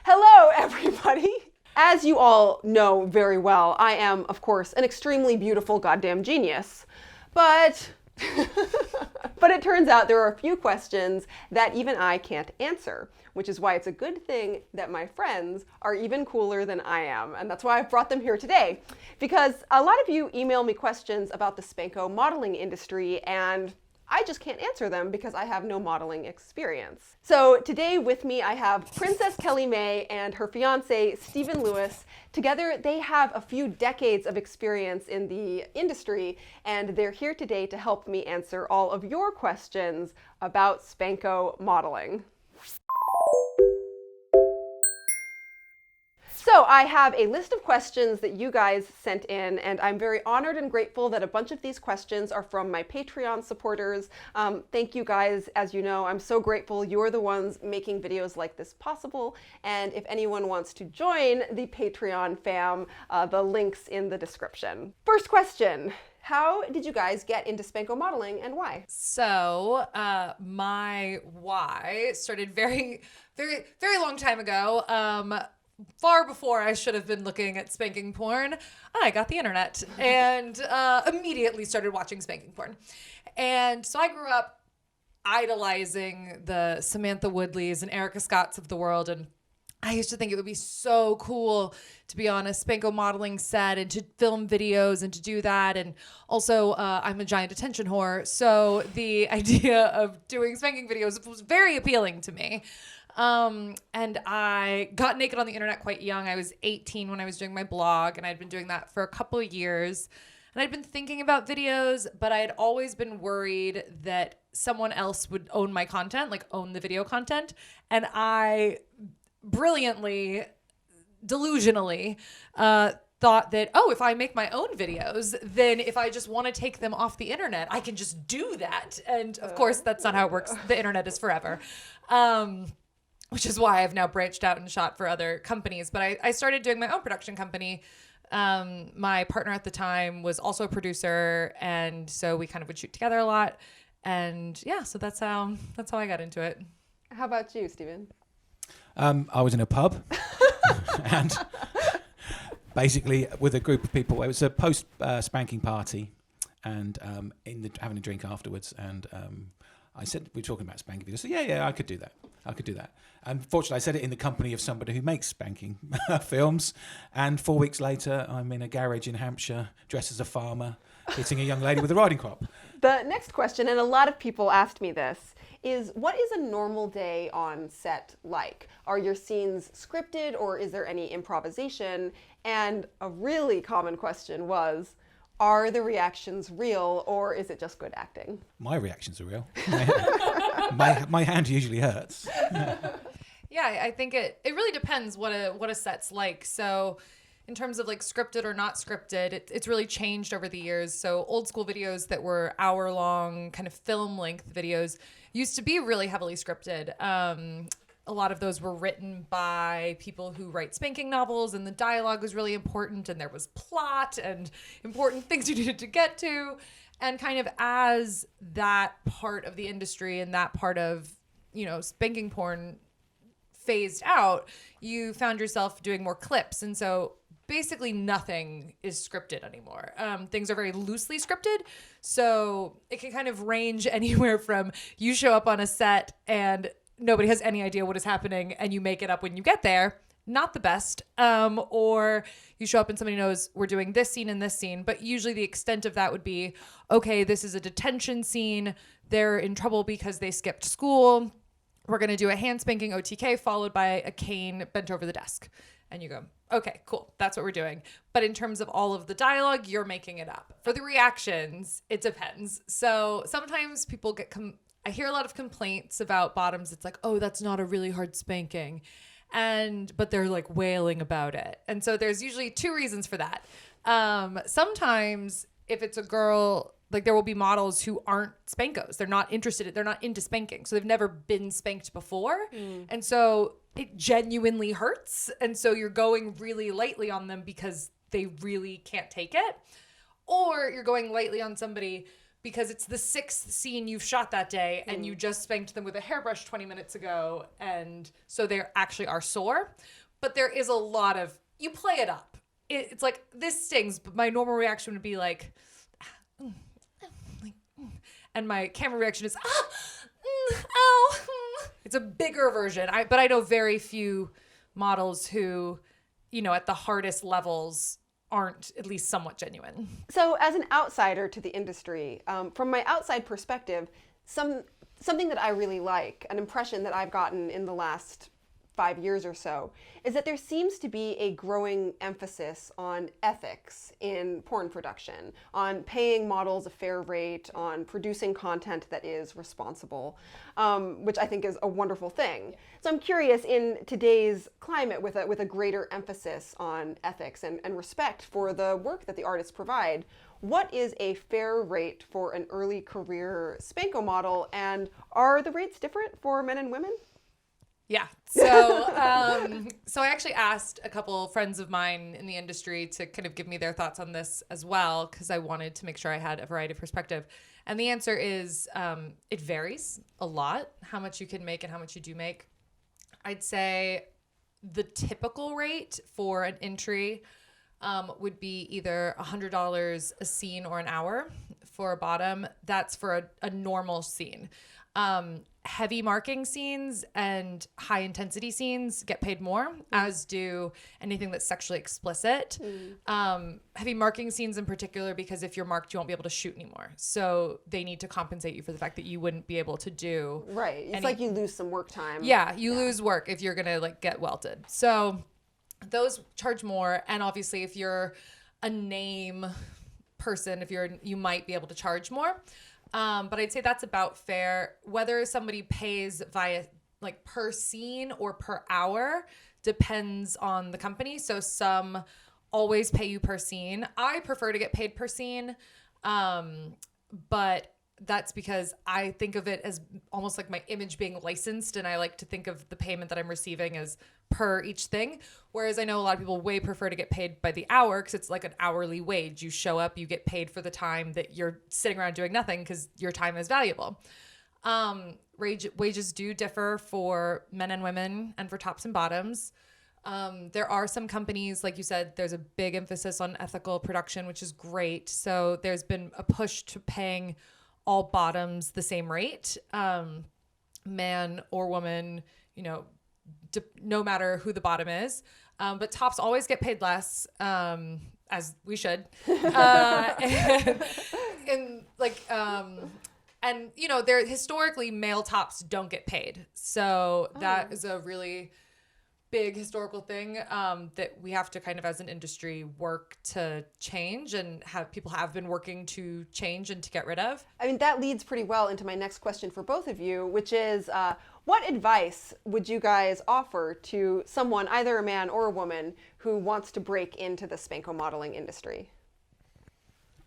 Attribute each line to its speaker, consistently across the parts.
Speaker 1: Hello, everybody! As you all know very well, I am, of course, an extremely beautiful goddamn genius. But it turns out there are a few questions that even I can't answer, which is why it's a good thing that my friends are even cooler than I am. And that's why I've brought them here today. Because a lot of you email me questions about the Spanko modeling industry, and I just can't answer them because I have no modeling experience. So today with me I have Princess Kelly May and her fiance Stephen Lewis. Together they have a few decades of experience in the industry, and they're here today to help me answer all of your questions about Spanko modeling. So I have a list of questions that you guys sent in, and I'm very honored and grateful that a bunch of these questions are from my Patreon supporters. Thank you guys. As you know, I'm so grateful. You're the ones making videos like this possible. And if anyone wants to join the Patreon fam, the link's in the description. First question. How did you guys get into Spanko modeling and why?
Speaker 2: So my why started very long time ago. Far before I should have been looking at spanking porn, I got the internet and immediately started watching spanking porn. And so I grew up idolizing the Samantha Woodleys and Erica Scotts of the world, and I used to think it would be so cool to be on a Spanko modeling set and to film videos and to do that. And also, I'm a giant attention whore, so the idea of doing spanking videos was very appealing to me. And I got naked on the internet quite young. I was 18 when I was doing my blog, and I'd been doing that for a couple of years. And I'd been thinking about videos, but I had always been worried that someone else would own my content, like own the video content. And I brilliantly, delusionally, thought that, oh, if I make my own videos, then if I just want to take them off the internet, I can just do that. And of course, that's not how it works. The internet is forever. Which is why I've now branched out and shot for other companies. But I started doing my own production company. My partner at the time was also a producer, and so we kind of would shoot together a lot. And yeah, so that's how I got into it.
Speaker 1: How about you, Stephen?
Speaker 3: I was in a pub, and basically with a group of people. It was a post spanking party, and having a drink afterwards. And I said, we were talking about spanking videos. So yeah, I could do that. Unfortunately, I said it in the company of somebody who makes spanking films. And 4 weeks later, I'm in a garage in Hampshire, dressed as a farmer, hitting a young lady with a riding crop.
Speaker 1: The next question, and a lot of people asked me this, is what is a normal day on set like? Are your scenes scripted, or is there any improvisation? And a really common question was, are the reactions real, or is it just good acting?
Speaker 3: My reactions are real. My hand usually hurts.
Speaker 2: Yeah, I think it really depends what a set's like. So in terms of like scripted or not scripted, it's really changed over the years. So old school videos that were hour-long kind of film length videos used to be really heavily scripted. A lot of those were written by people who write spanking novels, and the dialogue was really important, and there was plot and important things you needed to get to. And kind of as that part of the industry and that part of, spanking porn phased out, you found yourself doing more clips. And so basically nothing is scripted anymore. Things are very loosely scripted. So it can kind of range anywhere from you show up on a set and nobody has any idea what is happening and you make it up when you get there. Not the best. Or you show up and somebody knows we're doing this scene and this scene, but usually the extent of that would be, okay, this is a detention scene. They're in trouble because they skipped school. We're going to do a hand spanking OTK followed by a cane bent over the desk. And you go, okay, cool. That's what we're doing. But in terms of all of the dialogue, you're making it up. For the reactions, it depends. So sometimes people I hear a lot of complaints about bottoms. It's like, oh, that's not a really hard spanking. But they're like wailing about it. And so there's usually two reasons for that. Sometimes if it's a girl, like there will be models who aren't spankos. They're not interested. They're not into spanking. So they've never been spanked before. And so it genuinely hurts. And so you're going really lightly on them because they really can't take it. Or you're going lightly on somebody because it's the 6th scene you've shot that day and you just spanked them with a hairbrush 20 minutes ago. And so they actually are sore. But there is a lot of, you play it up. It's like, this stings, but my normal reaction would be like, and my camera reaction is, ow. It's a bigger version. But I know very few models who, at the hardest levels aren't at least somewhat genuine.
Speaker 1: So as an outsider to the industry, from my outside perspective, something that I really like, an impression that I've gotten in the last 5 years or so, is that there seems to be a growing emphasis on ethics in porn production, on paying models a fair rate, on producing content that is responsible, which I think is a wonderful thing. So I'm curious, in today's climate with a greater emphasis on ethics and respect for the work that the artists provide, what is a fair rate for an early career Spanko model, and are the rates different for men and women?
Speaker 2: Yeah. So I actually asked a couple friends of mine in the industry to kind of give me their thoughts on this as well, because I wanted to make sure I had a variety of perspective. And the answer is it varies a lot, how much you can make and how much you do make. I'd say the typical rate for an entry would be either $100 a scene or an hour for a bottom. That's for a normal scene. Heavy marking scenes and high intensity scenes get paid more, as do anything that's sexually explicit. Heavy marking scenes in particular, because if you're marked, you won't be able to shoot anymore. So they need to compensate you for the fact that you wouldn't be able to do.
Speaker 1: Right. It's like you lose some work time.
Speaker 2: Yeah, you lose work if you're going to get welted. So those charge more. And obviously if you're a name person, you might be able to charge more. But I'd say that's about fair. Whether somebody pays via per scene or per hour depends on the company. So some always pay you per scene. I prefer to get paid per scene. But that's because I think of it as almost like my image being licensed, and I like to think of the payment that I'm receiving as per each thing. Whereas I know a lot of people way prefer to get paid by the hour, because it's like an hourly wage. You show up, you get paid for the time that you're sitting around doing nothing, because your time is valuable. Wages do differ for men and women and for tops and bottoms. There are some companies, like you said, there's a big emphasis on ethical production, which is great. So there's been a push to paying all bottoms the same rate, man or woman, no matter who the bottom is. But tops always get paid less, as we should. They're historically, male tops don't get paid. So that is a really big historical thing that we have to kind of, as an industry, work to change, and people have been working to change and to get rid of.
Speaker 1: I mean, that leads pretty well into my next question for both of you, which is, what advice would you guys offer to someone, either a man or a woman, who wants to break into the Spanko modeling industry?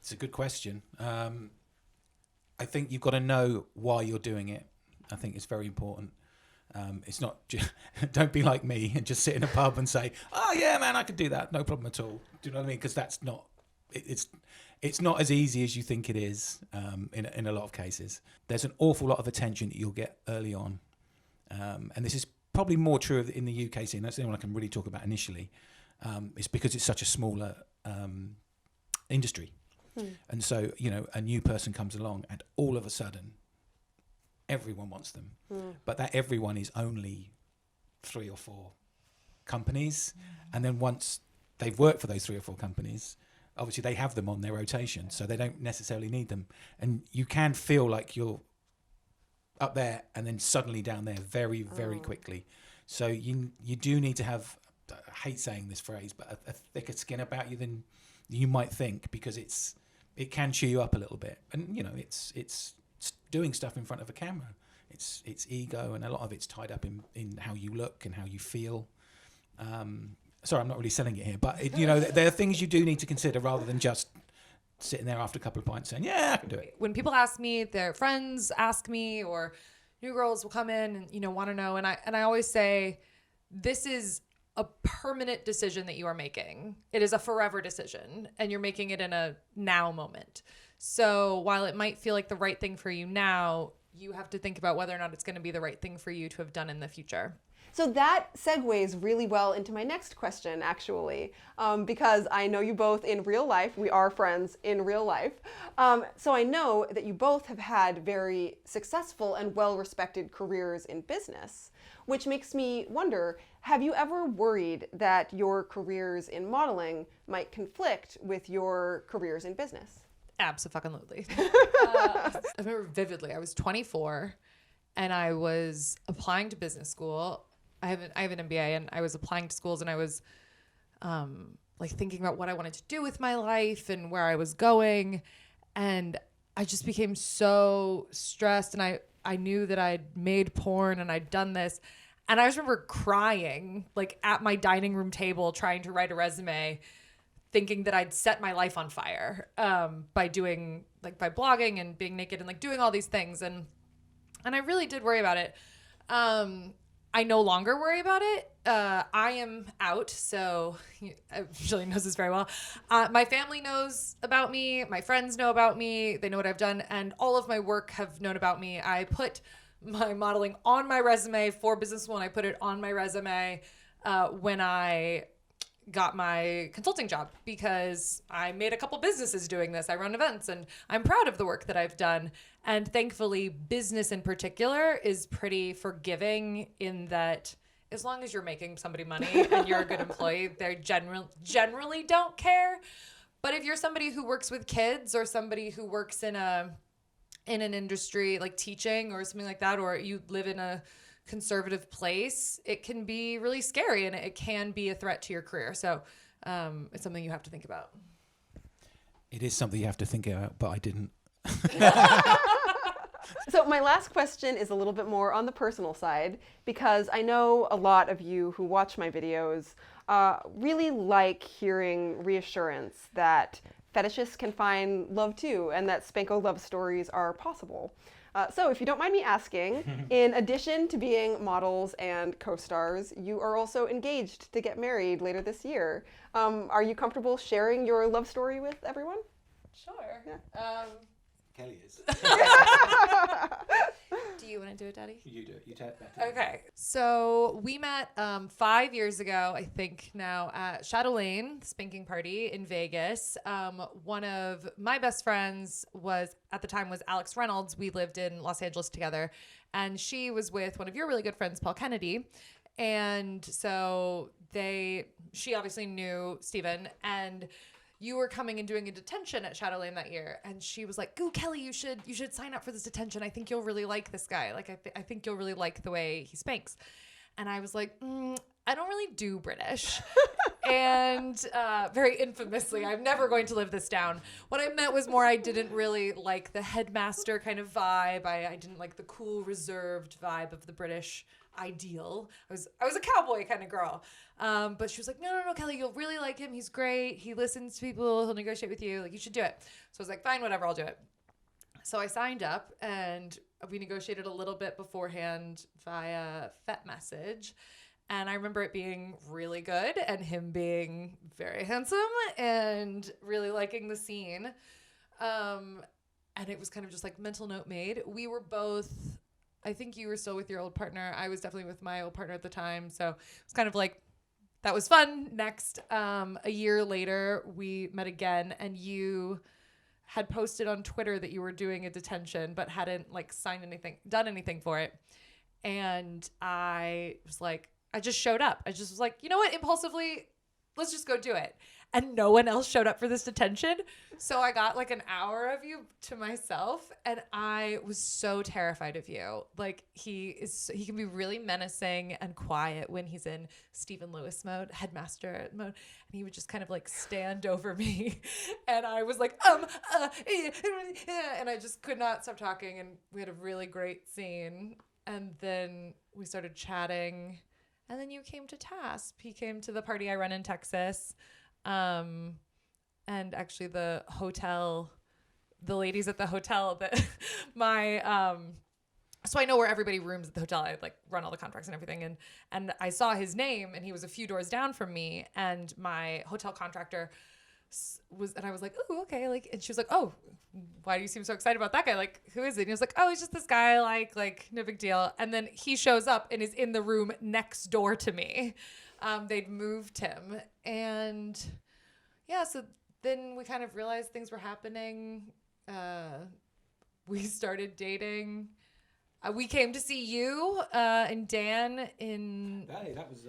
Speaker 3: It's a good question. I think you've got to know why you're doing it. I think it's very important. It's not don't be like me and just sit in a pub and say, oh yeah, man, I could do that. No problem at all. Do you know what I mean? Because that's not, it's not as easy as you think it is in a lot of cases. There's an awful lot of attention that you'll get early on. And this is probably more true in the UK scene. That's the only one I can really talk about initially. It's because it's such a smaller industry. And so, a new person comes along and all of a sudden, everyone wants them. But that everyone is only 3 or 4 companies. And then once they've worked for those 3 or 4 companies, obviously they have them on their rotation, so they don't necessarily need them. And you can feel like you're up there and then suddenly down there very, very quickly. So you do need to have, I hate saying this phrase, but a thicker skin about you than you might think, because it can chew you up a little bit. And it's doing stuff in front of a camera. It's ego, and a lot of it's tied up in how you look and how you feel. Sorry, I'm not really selling it here, but there are things you do need to consider, rather than just sitting there after a couple of pints saying, yeah, I can do it.
Speaker 2: When people ask me, their friends ask me, or new girls will come in and want to know, and I always say, this is a permanent decision that you are making. It is a forever decision, and you're making it in a now moment. So while it might feel like the right thing for you now, you have to think about whether or not it's going to be the right thing for you to have done in the future.
Speaker 1: So that segues really well into my next question, actually, because I know you both in real life. We are friends in real life. So I know that you both have had very successful and well-respected careers in business, which makes me wonder, have you ever worried that your careers in modeling might conflict with your careers in business?
Speaker 2: Absolutely. I remember vividly, I was 24 and I was applying to business school. I have an MBA, and I was applying to schools, and I was like thinking about what I wanted to do with my life and where I was going. And I just became so stressed, and I knew that I'd made porn and I'd done this. And I just remember crying like at my dining room table, trying to write a resume, thinking that I'd set my life on fire by blogging and being naked and like doing all these things. And I really did worry about it. I no longer worry about it. I am out, so Jillian knows this very well. My family knows about me. My friends know about me. They know what I've done, and all of my work have known about me. I put my modeling on my resume for business school, and I put it on my resume when I got my consulting job, because I made a couple businesses doing this. I run events, and I'm proud of the work that I've done. And thankfully, business in particular is pretty forgiving in that as long as you're making somebody money and you're a good employee, they generally don't care. But if you're somebody who works with kids, or somebody who works in an industry like teaching or something like that, or you live in a conservative place, it can be really scary, and it can be a threat to your career. So it's something you have to think about.
Speaker 3: It is something you have to think about, but I didn't.
Speaker 1: So my last question is a little bit more on the personal side, because I know a lot of you who watch my videos really like hearing reassurance that fetishists can find love too, and that Spanko love stories are possible. So if you don't mind me asking, in addition to being models and co-stars, you are also engaged to get married later this year. Are you comfortable sharing your love story with everyone?
Speaker 2: Sure.
Speaker 1: Yeah.
Speaker 3: Kelly is.
Speaker 2: Do you want to do it, Daddy?
Speaker 3: You do it. You take it.
Speaker 2: Okay. So we met 5 years ago, I think now, at Shadow Lane, spanking party in Vegas. One of my best friends at the time was Alex Reynolds. We lived in Los Angeles together. And she was with one of your really good friends, Paul Kennedy. And so she obviously knew Steven, and you were coming and doing a detention at Shadow Lane that year, and she was like, "Go, Kelly, you should sign up for this detention. I think you'll really like this guy. Like, I think you'll really like the way he spanks." And I was like, I don't really do British. And very infamously, I'm never going to live this down. What I meant was more I didn't really like the headmaster kind of vibe. I didn't like the cool, reserved vibe of the British ideal. I was a cowboy kind of girl. But she was like, no, Kelly, you'll really like him. He's great. He listens to people. He'll negotiate with you. Like, you should do it. So I was like, fine, whatever, I'll do it. So I signed up, and we negotiated a little bit beforehand via FET message. And I remember it being really good, and him being very handsome and really liking the scene. And it was kind of just like mental note made. We were both, I think you were still with your old partner. I was definitely with my old partner at the time. So it was kind of like, that was fun. Next, a year later, we met again, and you had posted on Twitter that you were doing a detention, but hadn't like done anything for it. And I was like, I just showed up. I just was like, you know what? Impulsively, let's just go do it. And no one else showed up for this detention. So I got like an hour of you to myself, and I was so terrified of you. Like, he can be really menacing and quiet when he's in Stephen Lewis mode, headmaster mode. And he would just kind of like stand over me. And I was like, and I just could not stop talking. And we had a really great scene. And then we started chatting. And then you came to TASP. He came to the party I run in Texas. And actually the ladies at the hotel that so I know where everybody rooms at the hotel. I like run all the contracts and everything. And I saw his name, and he was a few doors down from me, and my hotel contractor and I was like, oh, okay. Like, and she was like, oh, why do you seem so excited about that guy? Like, who is it? And he was like, oh, he's just this guy. Like no big deal. And then he shows up and is in the room next door to me. They'd moved him. And yeah, so then we kind of realized things were happening. We started dating. We came to see you and Dan in...
Speaker 3: That was...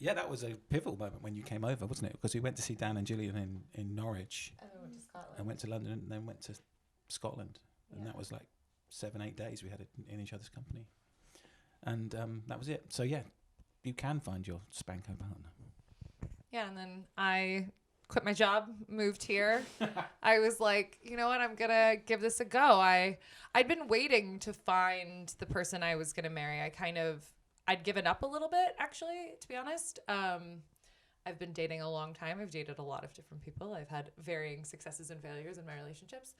Speaker 3: that was a pivotal moment when you came over, wasn't it? Because we went to see Dan and Jillian in Norwich.
Speaker 2: And then went to Scotland.
Speaker 3: And went to London and then went to Scotland. And that was like 7-8 days we had it in each other's company. And that was it. So yeah, you can find your Spanko partner.
Speaker 2: Yeah, and then I quit my job, moved here. I was like, you know what, I'm gonna give this a go. I'd been waiting to find the person I was gonna marry. I'd given up a little bit, actually, to be honest. I've been dating a long time. I've dated a lot of different people. I've had varying successes and failures in my relationships.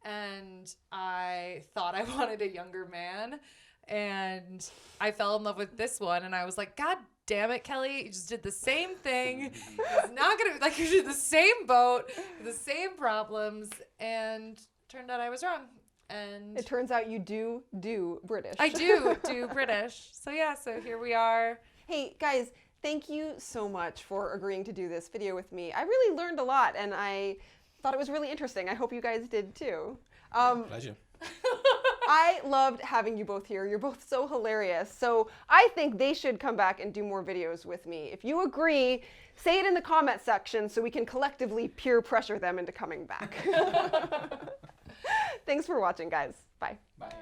Speaker 2: And I thought I wanted a younger man. And I fell in love with this one. And I was like, God damn it, Kelly. You just did the same thing. It's not going to be like you did the same boat, the same problems. And turned out I was wrong. And
Speaker 1: it turns out you do British.
Speaker 2: I do British. So yeah, so here we are.
Speaker 1: Hey guys, thank you so much for agreeing to do this video with me. I really learned a lot and I thought it was really interesting. I hope you guys did too.
Speaker 3: Pleasure.
Speaker 1: I loved having you both here. You're both so hilarious. So I think they should come back and do more videos with me. If you agree, say it in the comment section so we can collectively peer pressure them into coming back. Thanks for watching, guys. Bye.
Speaker 3: Bye.